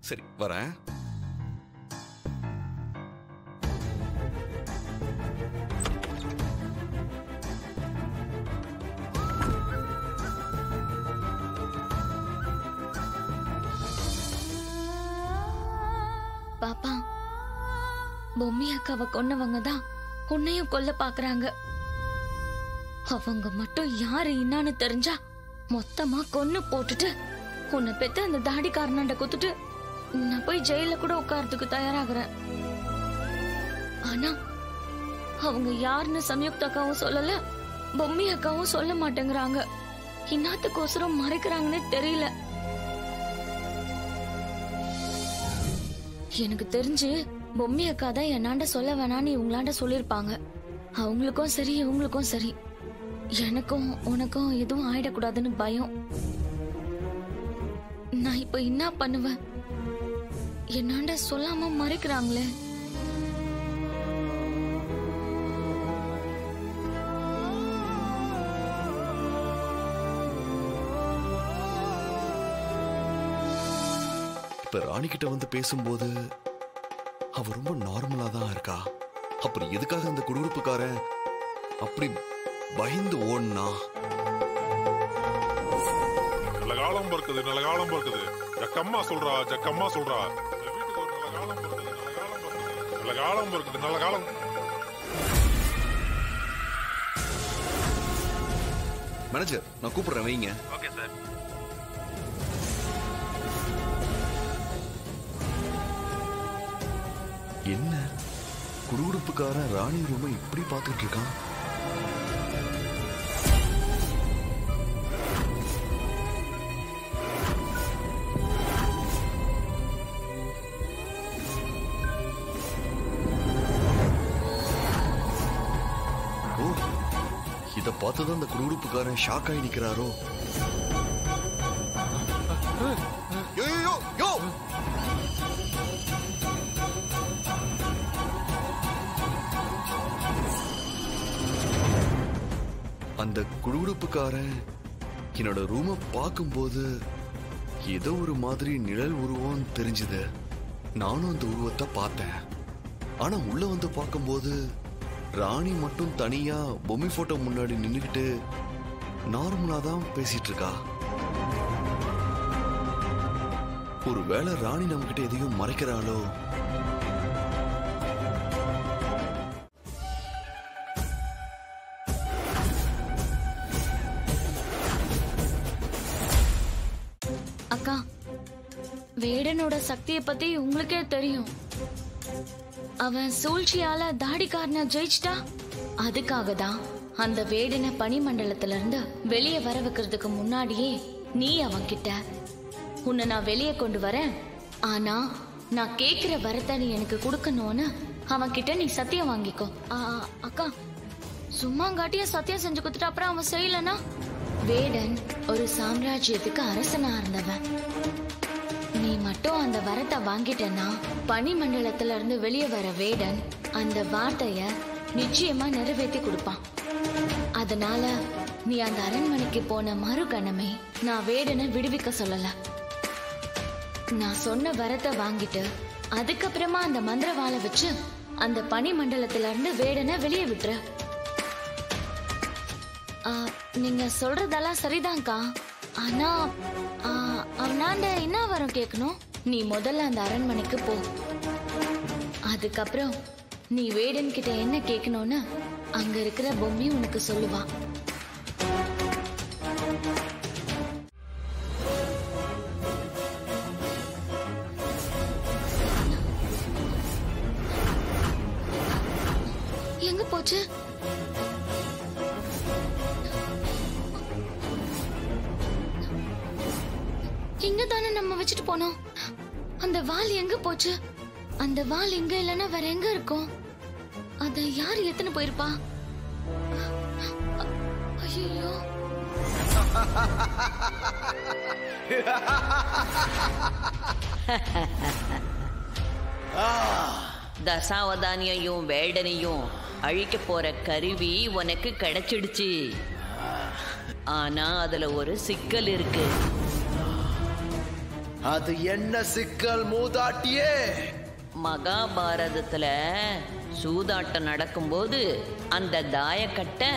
சரி வரேன். பாப்பா, பொம்மி அக்காவை கொன்னவங்க தான் உன்னையும் கொல்ல பாக்குறாங்க. அவங்க மட்டும் யாரு என்னான்னு தெரிஞ்சா மொத்தமா கொன்னு போட்டுட்டு உன்னை பெத்த அந்த தாடிக்காரனாண்ட குத்துட்டு நான் போய் ஜெயில கூட உட்கார்றதுக்கு தயாராகிறேன். ஆனா அவங்க யாருன்னு சம்யுக்தா அக்காவும் சொல்லல, பொம்மி அக்காவும் சொல்ல மாட்டேங்கிறாங்க. இன்னாத்துக்கோசரம் மறைக்கிறாங்கன்னு தெரியல. எனக்கு தெரிஞ்சு பொம்மி அக்கா தான் என்னாண்ட சொல்ல வேணான்னு இவங்களாண்ட சொல்லிருப்பாங்க. அவங்களுக்கும் சரி இவங்களுக்கும் சரி எனக்கும் உனக்கும் எதுவும் ஆயிடக்கூடாதுன்னு பயம். நான் இப்ப என்ன பண்ணுவேன்? என்னாண்ட சொல்லாம மறைக்கிறாங்களே. இப்ப ராணி கிட்ட வந்து பேசும்போது அவ ரொம்ப நார்மலா தான் இருக்கா. அப்புறம் எதுக்காக அந்த குடுகுடுப்புக்காரன் அப்படி பயந்து ஓடுனா? நல்ல காலம் பிறக்குது, நல்ல காலம் பிறக்குது. ஜக்கம்மா சொல்றா, ஜக்கம்மா சொல்றா. வீட்டுக்கு ஒரு நல்ல காலம் பிறக்குது, நல்ல காலம் பிறக்குது, நல்ல காலம். மேனேஜர், நான் கூப்பிடுறேன், வைங்க. Okay sir. என்ன குடுகுடுப்புக்காரன் ராணி ரூமை இப்படி பார்த்துட்டு இருக்கான்? ஓ, இத பார்த்துதான் அந்த குடுகுடுப்புக்காரன் ஷாக் ஆகி நிக்கிறாரோ? யோ யோ யோ! அந்த குடுகுடுப்புக்காரன் என்னோட ரூமை பார்க்கும்போது ஏதோ ஒரு மாதிரி நிழல் உருவம் தெரிஞ்சது. நானும் அந்த உருவத்தை பார்த்தேன். ஆனா உள்ள வந்து பார்க்கும்போது ராணி மட்டும் தனியா பொம்மை போட்டோ முன்னாடி நின்னுக்கிட்டு நார்மலா தான் பேசிட்டு இருக்கா. ஒருவேளை ராணி நம்ம கிட்ட எதையும் மறைக்கிறாளோ? அக்கா, வேடனோட சக்தியை பத்தி உங்களுக்கே தெரியும். அவன் சூழ்ச்சியால தாடிக்காரனை ஜெயிச்சிட்டா. அதுக்காக தான் அந்த வேடனை பனிமண்டலத்துல இருந்து வெளியே வர வைக்கிறதுக்கு முன்னாடியே நீ அவன் கிட்ட உன்னை நான் வெளியே கொண்டு வரேன், ஆனா நான் கேக்குற வரத்தை நீ எனக்கு கொடுக்கணும்னு அவன் கிட்ட நீ சத்தியம் வாங்கிக்கோ. அக்கா, சும்மாங்காட்டிய சத்தியம் செஞ்சு கொடுத்துட்டு அப்புறம் அவன் செய்யலனா? வேடன் ஒரு சாம்ராஜ்யத்துக்கு அரசனா இருந்தவன். நீ மட்டும் அந்த வரத்தை வாங்கிட்டனா பனிமண்டலத்துல இருந்து வெளியே வர வேடன் அந்த வார்த்தைய நிச்சயமா நிறைவேற்றி கொடுப்பான். அதனால நீ அந்த அரண்மனைக்கு போன மறுகணமே நான் வேடனை விடுவிக்க சொல்லல. நான் சொன்ன வரத்தை வாங்கிட்டு அதுக்கப்புறமா அந்த மந்திரவாளை வச்சு அந்த பனிமண்டலத்துல இருந்து வேடனை வெளியே விட்டுரு. நீங்க சொல்றதெல்லாம் சரிதான்க்கா. ஆனா அவனாண்ட என்ன வரம் கேட்கணும்? நீ முதல்ல அந்த அரண்மனைக்கு போ. அதுக்கப்புறம் நீ வேடன் கிட்ட என்ன கேட்கணும்னு அங்க இருக்கிற பொம்மி உனக்கு சொல்லுவா. எங்க போச்சு? இங்க தானே நம்ம வச்சுட்டு போனோம். அந்த வால் எங்க போச்சு? அந்த வால் எங்க இல்லைன்னா வேற எங்க இருக்கும்? அத யாரு எத்தனை போயிருப்பா? ஐயோ, தசாவதானியையும் வேடனையும் அழிக்க போற கருவி உனக்கு கிடைச்சிடுச்சு. ஆனா அதுல ஒரு சிக்கல் இருக்கு. அது என்ன சிக்கல் மூதாட்டியே? மகாபாரதத்துல சூதாட்டம் நடக்கும்போது அந்த தாயக்கட்டை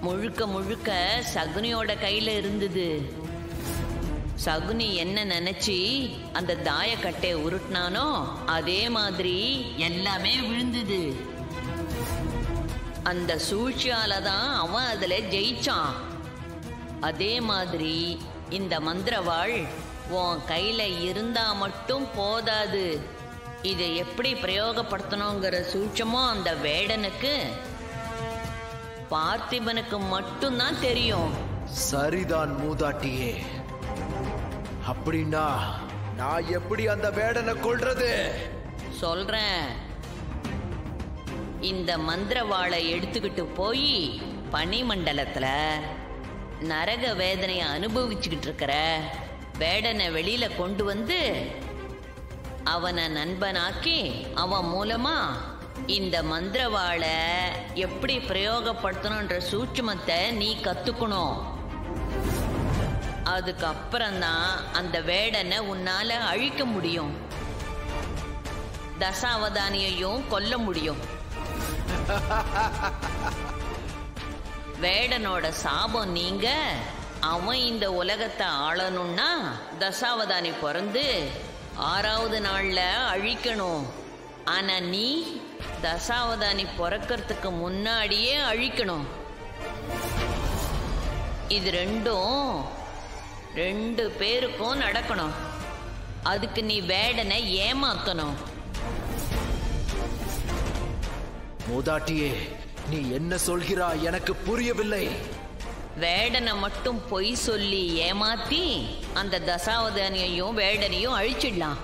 முழுக்க முழுக்க சகுனியோட கையில இருந்தது. சகுனி என்ன நினைச்சு அந்த தாயக்கட்டையை உருட்டினானோ அதே மாதிரி எல்லாமே விழுந்தது. அந்த சூழ்ச்சியால தான் அவன் அதுல ஜெயிச்சான். அதே மாதிரி இந்த மந்திரவாள் உன் கையில இருந்தா மட்டும் போதாது. இதை எப்படி பிரயோகப்படுத்தணுங்கிற சூட்சமும் அந்த வேடனுக்கு பார்த்திபனுக்கு மட்டும்தான் தெரியும். சரிதான் மூதாட்டியே. அப்படின்னா நான் எப்படி அந்த வேடனை கொல்றது? சொல்றேன். இந்த மந்திரவாளை எடுத்துக்கிட்டு போய் பனிமண்டலத்துல நரக வேதனையை அனுபவிச்சுக்கிட்டு இருக்கிற வேடனை வெளியில கொண்டு வந்து அவனை நண்பனாக்கி அவன் மூலமா இந்த மந்திரவாளை எப்படி பிரயோகப்படுத்தணும்ன்ற சூட்சுமத்தை நீ கத்துக்கணும். அதுக்கப்புறம்தான் அந்த வேடனை உன்னால அழிக்க முடியும், தசாவதானியையும் கொல்ல முடியும். வேடனோட சாபம் நீங்க அவன் இந்த உலகத்தை ஆளணும்னா தசாவதானி பிறந்து 6வது நாள்ல அழிக்கணும். ஆனா நீ தசாவதானி பிறக்கிறதுக்கு முன்னாடியே அழிக்கணும். இது ரெண்டும் 2 பேருக்கும் நடக்கணும். அதுக்கு நீ வேடனை ஏமாத்தணும். மூதாட்டியே, நீ என்ன சொல்கிறாய்? எனக்கு புரியவில்லை. வேடனை மட்டும் பொய் சொல்லி ஏமாத்தி அந்த தசாவதானியையும் வேடனையும் அழிச்சிடலாம்.